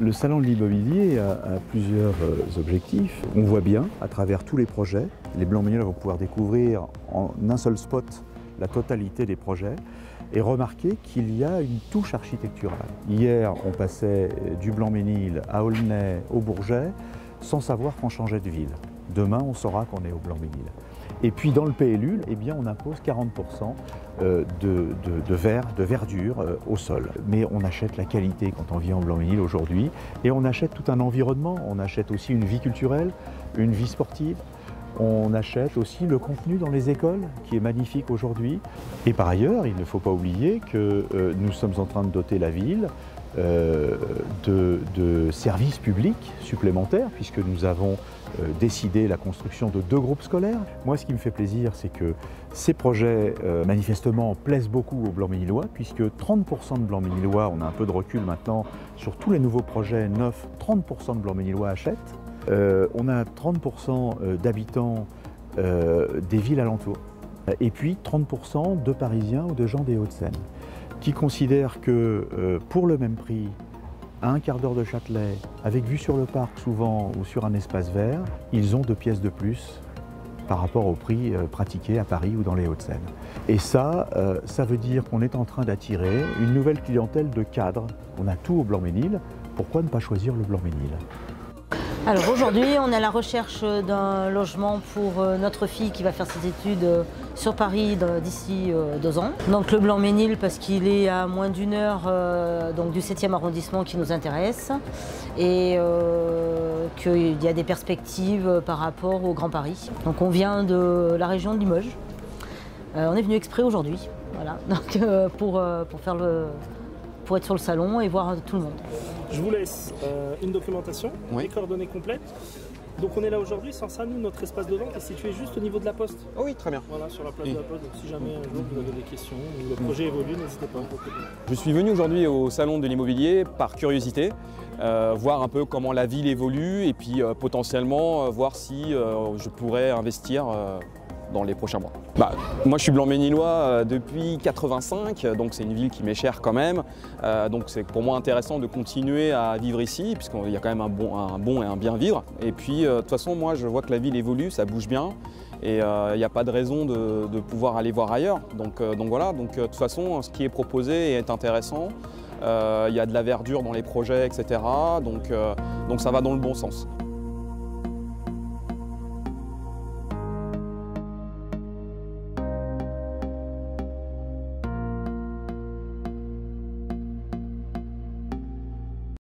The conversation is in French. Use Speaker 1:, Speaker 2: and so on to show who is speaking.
Speaker 1: Le salon de l'immobilier a plusieurs objectifs. On voit bien, à travers tous les projets, les Blancs-Ménillois vont pouvoir découvrir en un seul spot la totalité des projets et remarquer qu'il y a une touche architecturale. Hier, on passait du Blanc-Ménil à Aulnay, au Bourget, sans savoir qu'on changeait de ville. Demain, on saura qu'on est au Blanc-Ménil. Et puis dans le PLU, eh bien, on impose 40% de verdure au sol. Mais on achète la qualité quand on vient au Blanc-Ménil aujourd'hui et on achète tout un environnement. On achète aussi une vie culturelle, une vie sportive. On achète aussi le contenu dans les écoles qui est magnifique aujourd'hui. Et par ailleurs, il ne faut pas oublier que nous sommes en train de doter la ville de services publics supplémentaires puisque nous avons décidé la construction de 2 groupes scolaires. Moi, ce qui me fait plaisir, c'est que ces projets, manifestement, plaisent beaucoup aux Blancs-Ménillois puisque 30% de Blancs-Ménillois, on a un peu de recul maintenant, sur tous les nouveaux projets neufs, 30% de Blancs-Ménillois achètent. On a 30% d'habitants des villes alentours et puis 30% de Parisiens ou de gens des Hauts-de-Seine qui considèrent que pour le même prix, à un quart d'heure de Châtelet, avec vue sur le parc souvent ou sur un espace vert, ils ont 2 pièces de plus par rapport au prix pratiqué à Paris ou dans les Hauts-de-Seine. Et ça, ça veut dire qu'on est en train d'attirer une nouvelle clientèle de cadres. On a tout au Blanc-Ménil, pourquoi ne pas choisir le Blanc-Ménil ?
Speaker 2: Alors aujourd'hui, on est à la recherche d'un logement pour notre fille qui va faire ses études sur Paris d'ici 2 ans. Donc le Blanc-Ménil parce qu'il est à moins d'1 heure donc du 7e arrondissement qui nous intéresse et qu'il y a des perspectives par rapport au Grand Paris. Donc on vient de la région de Limoges. On est venu exprès aujourd'hui, voilà, donc, pour être sur le salon et voir tout le monde.
Speaker 3: Je vous laisse une documentation, les coordonnées complètes. Donc on est là aujourd'hui, sans ça, nous, notre espace de vente est situé juste au niveau de la poste.
Speaker 4: Oh oui, très bien.
Speaker 3: Voilà, sur la place de la poste, donc si jamais un jour vous avez des questions ou le projet évolue, n'hésitez pas.
Speaker 4: Je suis venu aujourd'hui au salon de l'immobilier par curiosité, voir un peu comment la ville évolue et puis potentiellement voir si je pourrais investir dans les prochains mois. Moi je suis Blanc-Ménillois depuis 85, donc c'est une ville qui m'est chère quand même. Donc c'est pour moi intéressant de continuer à vivre ici, puisqu'il y a quand même un bon et un bien vivre. Et puis de toute façon, moi je vois que la ville évolue, ça bouge bien. Et il n'y a pas de raison de pouvoir aller voir ailleurs. Donc voilà, de toute façon, ce qui est proposé est intéressant. Il y a de la verdure dans les projets, etc. Donc ça va dans le bon sens.